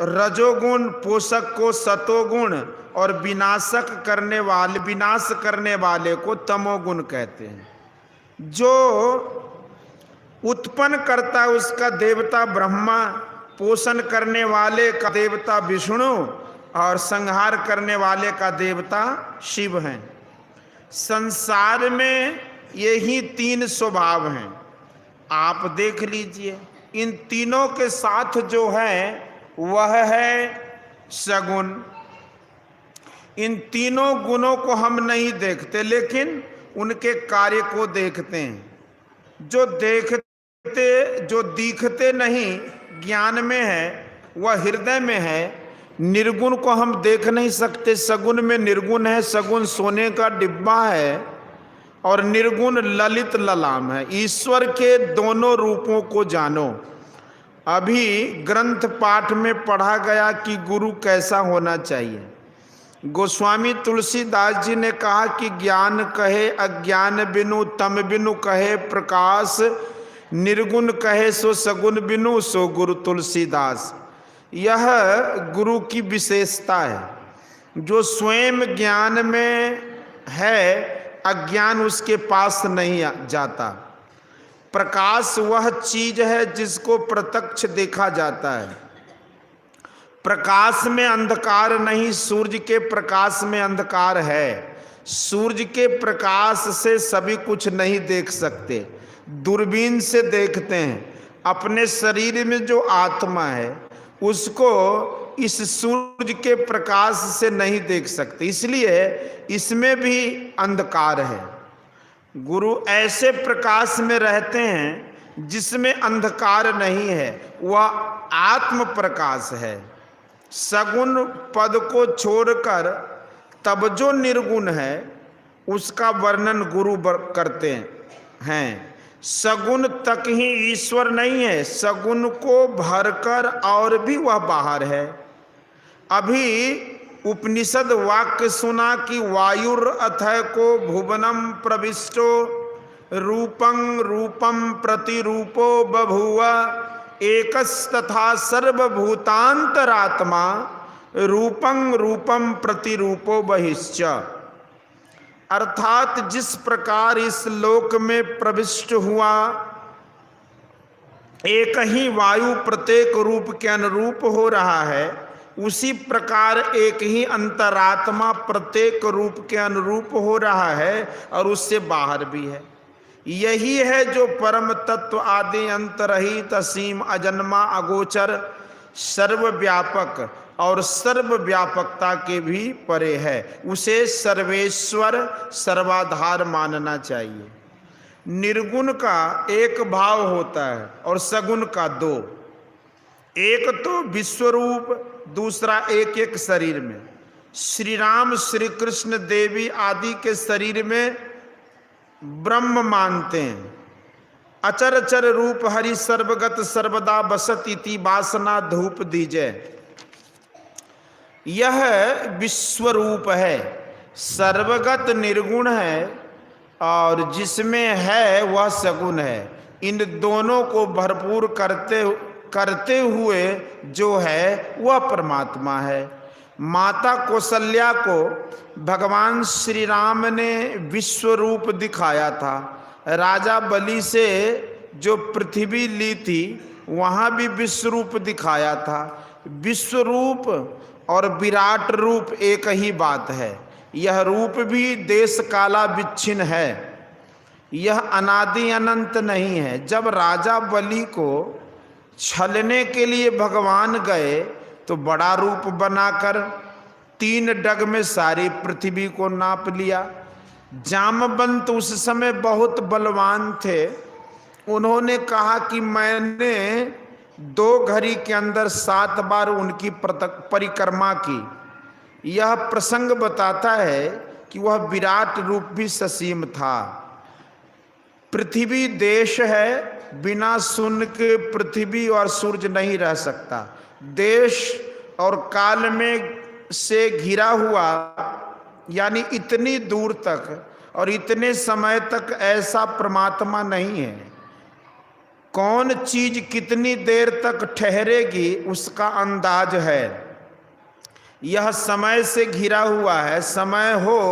रजोगुण पोषक को सतोगुण और विनाश करने वाले को तमोगुण कहते हैं। जो उत्पन्न करता है उसका देवता ब्रह्मा, पोषण करने वाले का देवता विष्णु और संहार करने वाले का देवता शिव हैं। संसार में यही तीन स्वभाव हैं, आप देख लीजिए। इन तीनों के साथ जो है वह है सगुण। इन तीनों गुणों को हम नहीं देखते, लेकिन उनके कार्य को देखते हैं। जो दिखते नहीं ज्ञान में है, वह हृदय में है। निर्गुण को हम देख नहीं सकते, सगुण में निर्गुण है। सगुण सोने का डिब्बा है और निर्गुण ललित ललाम है। ईश्वर के दोनों रूपों को जानो। अभी ग्रंथ पाठ में पढ़ा गया कि गुरु कैसा होना चाहिए। गोस्वामी तुलसीदास जी ने कहा कि ज्ञान कहे अज्ञान बिनु, तम बिनु कहे प्रकाश, निर्गुण कहे सो सगुण बिनु, सो गुरु तुलसीदास। यह गुरु की विशेषता है। जो स्वयं ज्ञान में है, अज्ञान उसके पास नहीं जाता। प्रकाश वह चीज है जिसको प्रत्यक्ष देखा जाता है। प्रकाश में अंधकार नहीं, सूर्य के प्रकाश में अंधकार है। सूर्य के प्रकाश से सभी कुछ नहीं देख सकते, दूरबीन से देखते हैं। अपने शरीर में जो आत्मा है उसको इस सूर्य के प्रकाश से नहीं देख सकते, इसलिए इसमें भी अंधकार है। गुरु ऐसे प्रकाश में रहते हैं जिसमें अंधकार नहीं है, वह आत्म प्रकाश है। सगुण पद को छोड़कर तब जो निर्गुण है उसका वर्णन गुरु करते हैं। सगुण तक ही ईश्वर नहीं है, सगुण को भरकर और भी वह बाहर है। अभी उपनिषद वाक्य सुना कि वायुर अथय को भुवनम प्रविष्टो रूपं रूपम प्रतिरूपो बभूव एकस्तथा सर्वभूतांतरात्मा रूपं रूपम प्रतिरूपो बहिश्च। अर्थात जिस प्रकार इस लोक में प्रविष्ट हुआ, एक ही वायु प्रत्येक रूप के अनुरूप हो रहा है, उसी प्रकार एक ही अंतरात्मा प्रत्येक रूप के अनुरूप हो रहा है और उससे बाहर भी है। यही है जो परम तत्व आदि अंतरहित असीम अजन्मा अगोचर सर्वव्यापक और सर्वव्यापकता के भी परे है। उसे सर्वेश्वर सर्वाधार मानना चाहिए। निर्गुण का एक भाव होता है और सगुण का दो। एक तो विश्वरूप, दूसरा एक एक शरीर में। श्री राम श्री कृष्ण देवी आदि के शरीर में ब्रह्म मानते हैं। अचर अचर रूप हरि सर्वगत सर्वदा बसत इति वासना धूप दीजय। यह विश्वरूप है, सर्वगत निर्गुण है और जिसमें है वह सगुण है। इन दोनों को भरपूर करते हुए जो है वह परमात्मा है। माता कौशल्या को भगवान श्री राम ने विश्वरूप दिखाया था। राजा बलि से जो पृथ्वी ली थी वहाँ भी विश्वरूप दिखाया था। विश्वरूप और विराट रूप एक ही बात है। यह रूप भी देश काला विच्छिन्न है, यह अनादि अनंत नहीं है। जब राजा बलि को छलने के लिए भगवान गए तो बड़ा रूप बनाकर 3 डग में सारी पृथ्वी को नाप लिया। जामवंत उस समय बहुत बलवान थे। उन्होंने कहा कि मैंने 2 घड़ी के अंदर 7 बार उनकी परिक्रमा की। यह प्रसंग बताता है कि वह विराट रूप भी ससीम था। पृथ्वी देश है, बिना शून्य के पृथ्वी और सूर्य नहीं रह सकता। देश और काल में से घिरा हुआ, यानी इतनी दूर तक और इतने समय तक ऐसा परमात्मा नहीं है। कौन चीज कितनी देर तक ठहरेगी उसका अंदाज है। यह समय से घिरा हुआ है, समय हो